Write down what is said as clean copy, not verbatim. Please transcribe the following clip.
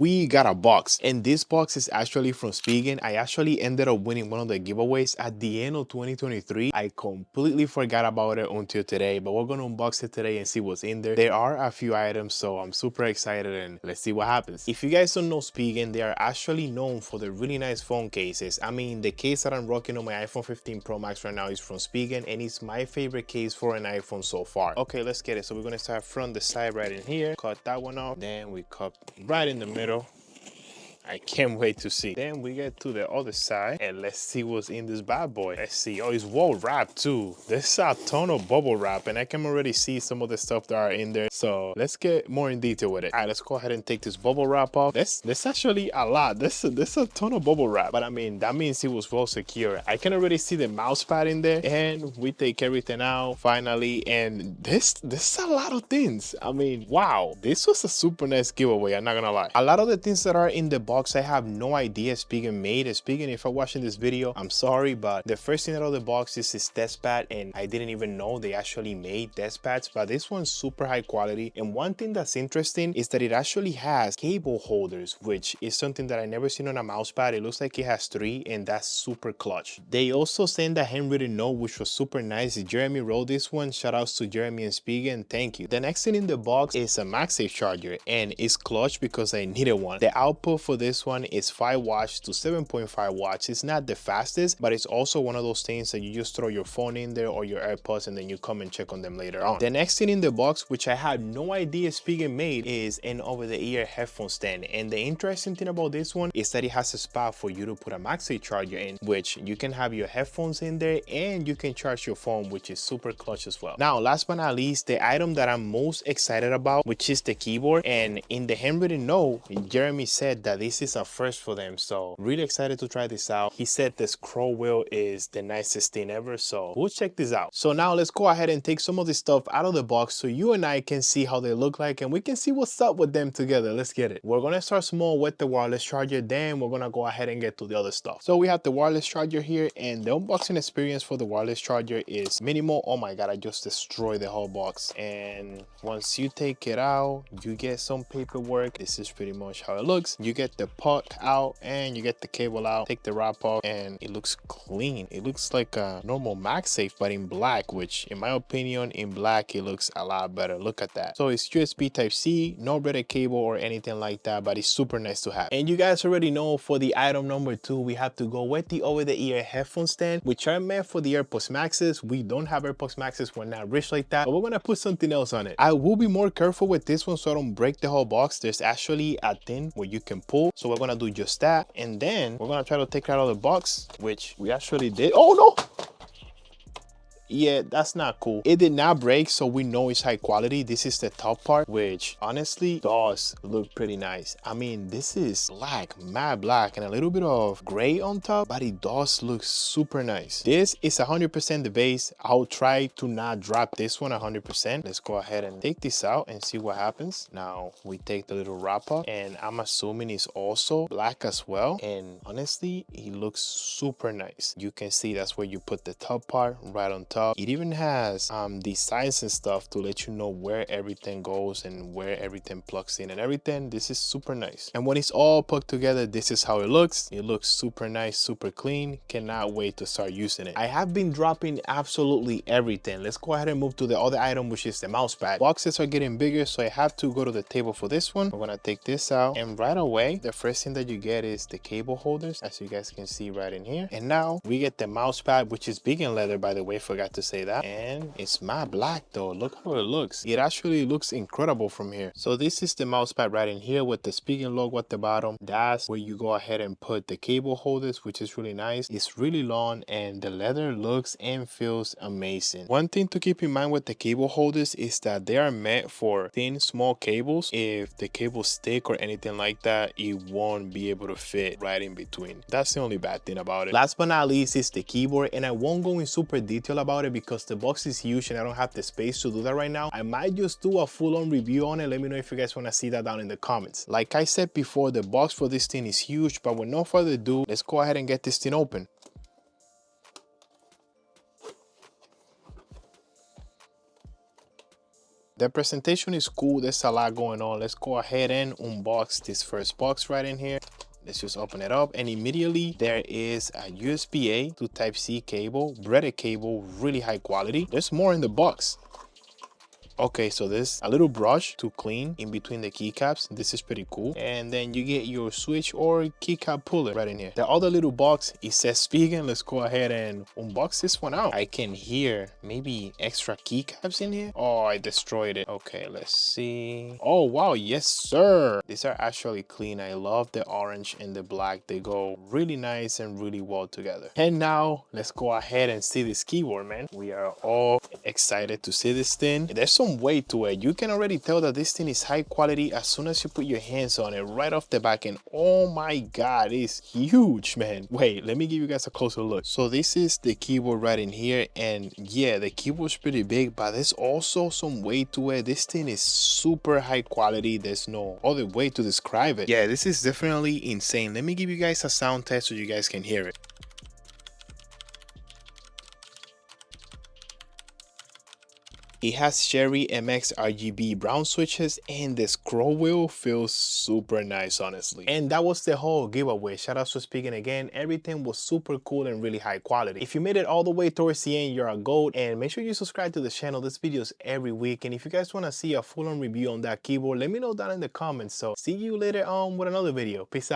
we got a box, and this box is actually from Spigen. I actually ended up winning one of the giveaways at the end of 2023. I completely forgot about it until today, but we're gonna unbox it today and see what's in there. There are a few items, so I'm super excited, and let's see what happens. If you guys don't know Spigen, they are actually known for the really nice phone cases. I mean, the case that I'm rocking on my iPhone 15 Pro Max right now is from Spigen, and it's my favorite case for an iPhone so far. Okay, let's get it. So we're gonna start from the side right in here, cut that one off, then we cut right in the middle. I can't wait to see. Then we get to the other side and let's see what's in this bad boy. Let's see. Oh, it's well wrapped too. There's a ton of bubble wrap and I can already see some of the stuff that are in there. So let's get more in detail with it. All right, let's go ahead and take this bubble wrap off. There's actually a lot. There's a ton of bubble wrap, but I mean, that means it was well secure. I can already see the mouse pad in there, and we take everything out finally. And this a lot of things. I mean, wow, this was a super nice giveaway. I'm not gonna lie. A lot of the things that are in the box, I have no idea Spigen made. Spigen, if you're watching this video, I'm sorry, but the first thing out of the box is this test pad, and I didn't even know they actually made test pads, but this one's super high quality. And one thing that's interesting is that it actually has cable holders, which is something that I never seen on a mouse pad. It looks like it has 3, and that's super clutch. They also sent a handwritten note, which was super nice. Jeremy wrote this one. Shout outs to Jeremy and Spigen, thank you. The next thing in the box is a MagSafe charger, and it's clutch because I needed one. The output for this one is 5 watts to 7.5 watts. It's not the fastest, but it's also one of those things that you just throw your phone in there or your AirPods and then you come and check on them later on. The next thing in the box, which I had no idea Spigen made, is an over-the-ear headphone stand. And the interesting thing about this one is that it has a spot for you to put a MagSafe charger in, which you can have your headphones in there and you can charge your phone, which is super clutch as well. Now, last but not least, the item that I'm most excited about, which is the keyboard. And in the handwritten note, Jeremy said that this is a first for them, so really excited to try this out. He said the scroll wheel is the nicest thing ever, so we'll check this out. So now let's go ahead and take some of this stuff out of the box so you and I can see how they look like and we can see what's up with them together. Let's get it. We're gonna start small with the wireless charger, then we're gonna go ahead and get to the other stuff. So we have the wireless charger here, and the unboxing experience for the wireless charger is minimal. Oh my god, I just destroyed the whole box. And once you take it out, you get some paperwork. This is pretty much how it looks. You get the puck out and you get the cable out, take the wrap off, and it looks clean. It looks like a normal MagSafe but in black, which in my opinion, in black it looks a lot better. Look at that. So it's USB Type-C, no red cable or anything like that, but it's super nice to have. And you guys already know, for the item number 2, we have to go with the over-the-ear headphone stand, which are meant for the AirPods Maxes. We don't have AirPods Maxes, we're not rich like that, but we're gonna put something else on it. I will be more careful with this one so I don't break the whole box. There's actually a thing where you can pull, so we're gonna do just that, and then we're gonna try to take it out of the box, which we actually did. Oh no! Yeah, that's not cool. It did not break, so we know it's high quality. This is the top part, which honestly does look pretty nice. I mean, this is black, matte black, and a little bit of gray on top, but it does look super nice. This is 100% the base. I'll try to not drop this one 100%. Let's go ahead and take this out and see what happens. Now we take the little wrap up, and I'm assuming it's also black as well. And honestly, it looks super nice. You can see that's where you put the top part right on top. It even has designs and stuff to let you know where everything goes and where everything plugs in and everything. This is super nice. And when it's all put together, this is how it looks. It looks super nice, super clean. Cannot wait to start using it. I have been dropping absolutely everything. Let's go ahead and move to the other item, which is the mouse pad. Boxes are getting bigger, so I have to go to the table for this one. We're gonna take this out, and right away, the first thing that you get is the cable holders, as you guys can see right in here. And now we get the mouse pad, which is big in leather, by the way, forgot to say that. And it's matte black though. Look how it looks. It actually looks incredible from here. So this is the mouse pad right in here with the Spigen logo at the bottom. That's where you go ahead and put the cable holders, which is really nice. It's really long, and the leather looks and feels amazing. One thing to keep in mind with the cable holders is that they are meant for thin, small cables. If the cables stick or anything like that, it won't be able to fit right in between. That's the only bad thing about it. Last but not least is the keyboard, and I won't go in super detail about it because the box is huge and I don't have the space to do that right now. I might just do a full-on review on it. Let me know if you guys want to see that down in the comments. Like I said before, the box for this thing is huge, but with no further ado, let's go ahead and get this thing open. The presentation is cool. There's a lot going on. Let's go ahead and unbox this first box right in here. Let's just open it up, and immediately there is a USB-A to Type-C cable, breaded cable, really high quality. There's more in the box. Okay, so there's a little brush to clean in between the keycaps. This is pretty cool. And then you get your switch or keycap puller right in here. The other little box, it says Spigen. Let's go ahead and unbox this one out. I can hear maybe extra keycaps in here. Oh, I destroyed it. Okay, let's see. Oh, wow. Yes, sir. These are actually clean. I love the orange and the black. They go really nice and really well together. And now let's go ahead and see this keyboard, man. We are all excited to see this thing. There's some weight to it. You can already tell that this thing is high quality as soon as you put your hands on it right off the back, and oh my god, it's huge, man. Wait, let me give you guys a closer look. So this is the keyboard right in here, and yeah, the keyboard's pretty big, but there's also some weight to it. This thing is super high quality. There's no other way to describe it. Yeah, this is definitely insane. Let me give you guys a sound test so you guys can hear it. It has Cherry MX RGB brown switches, and the scroll wheel feels super nice, honestly. And that was the whole giveaway. Shout out to Spigen again. Everything was super cool and really high quality. If you made it all the way towards the end, you're a goat. And make sure you subscribe to the channel. This videos every week. And if you guys want to see a full-on review on that keyboard, let me know down in the comments. So see you later on with another video. Peace out.